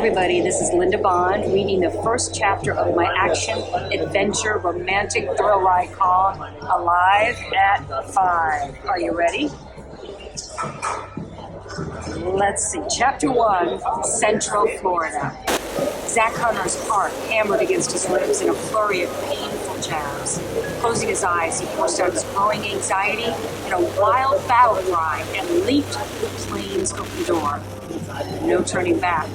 everybody, this is Linda Bond reading the first chapter of my action, adventure, romantic thrill ride called Alive at 5. Are you ready? Let's see. Chapter 1, Central Florida. Zach Hunter's heart hammered against his ribs in a flurry of painful jabs. Closing his eyes, he forced out his growing anxiety in a wild battle cry and leaped the plane's open door. No turning back.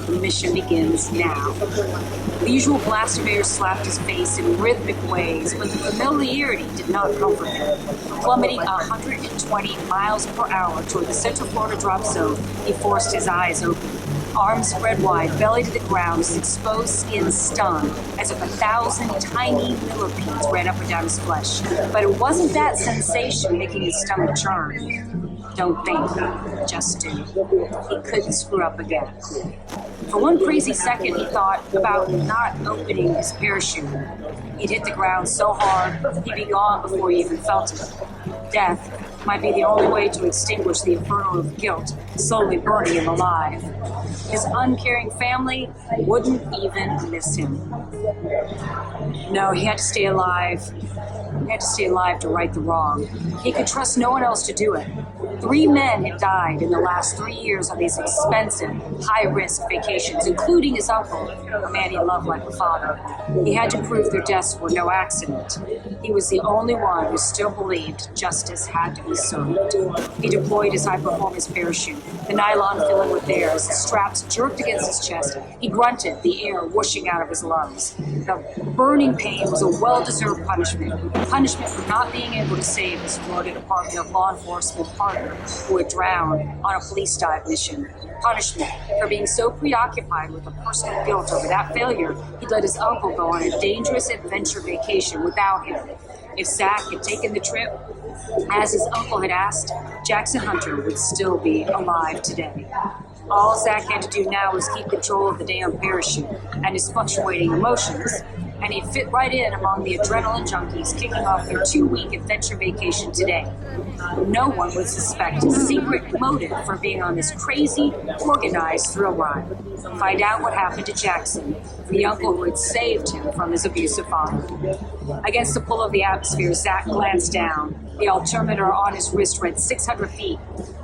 The mission begins now. The usual blaster mayor slapped his face in rhythmic ways, but the familiarity did not comfort him. Plummeting 120 miles per hour toward the Central Florida drop zone, he forced his eyes open. Arms spread wide, belly to the ground, his exposed skin stung, as if 1,000 tiny millipedes ran up and down his flesh. But it wasn't that sensation making his stomach churn. Don't think, just do. He couldn't screw up again. For one crazy second, he thought about not opening his parachute. He'd hit the ground so hard, he'd be gone before he even felt it. Death might be the only way to extinguish the inferno of guilt slowly burning him alive. His uncaring family wouldn't even miss him. No, he had to stay alive. He had to stay alive to right the wrong. He could trust no one else to do it. 3 men had died in the last 3 years on these expensive, high-risk vacations, including his uncle, a man he loved like a father. He had to prove their deaths were no accident. He was the only one who still believed justice had to be served. He deployed his high-performance parachute, the nylon filling with air as the straps jerked against his chest. He grunted, the air whooshing out of his lungs. The burning pain was a well-deserved punishment for not being able to save his Florida Department of Law Enforcement partner who had drowned on a police dive mission. Punishment for being so preoccupied with the personal guilt over that failure, he'd let his uncle go on a dangerous adventure vacation without him. If Zach had taken the trip, as his uncle had asked, Jackson Hunter would still be alive today. All Zach had to do now was keep control of the damn parachute and his fluctuating emotions, and he'd fit right in among the adrenaline junkies kicking off their 2-week adventure vacation today. No one would suspect his secret motive for being on this crazy, organized thrill ride. Find out what happened to Jackson, the uncle who had saved him from his abusive father. Against the pull of the atmosphere, Zach glanced down. The altimeter on his wrist read 600 feet.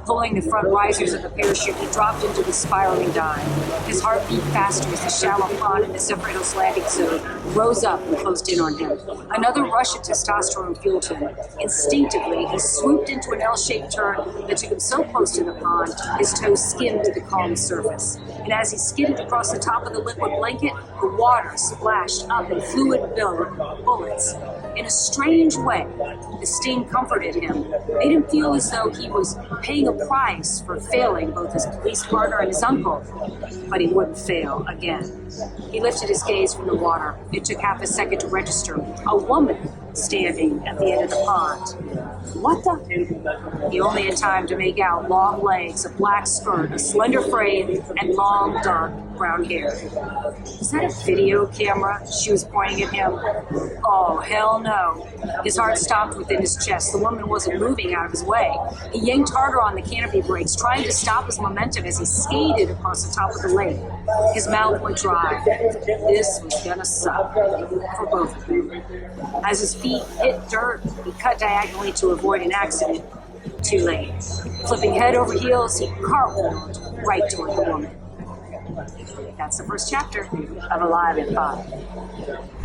Pulling the front risers of the parachute, he dropped into the spiraling dive. His heart beat faster as the shallow pond in the Cerritos landing zone rose up and closed in on him. Another rush of testosterone fueled him. Instinctively, he swooped into an L-shaped turn that took him so close to the pond, his toes skimmed the calm surface. And as he skidded across the top of the liquid blanket, the water splashed up in fluid bullets. In a strange way, the sting comforted him, made him feel as though he was paying a price for failing both his police partner and his uncle. But he wouldn't fail again. He lifted his gaze from the water. It took half a second to register. A woman standing at the end of the pond. What the? He only had time to make out long legs, a black skirt, a slender frame, and long, dark brown hair. Was that a video camera? She was pointing at him. Oh, hell no. His heart stopped within his chest. The woman wasn't moving out of his way. He yanked harder on the canopy brakes, trying to stop his momentum as he skated across the top of the lake. His mouth went dry. This was gonna suck for both of them. As his feet hit dirt, he cut diagonally to avoid an accident. Too late. Flipping head over heels, he cartwheeled right toward the woman. That's the first chapter of Alive at 5.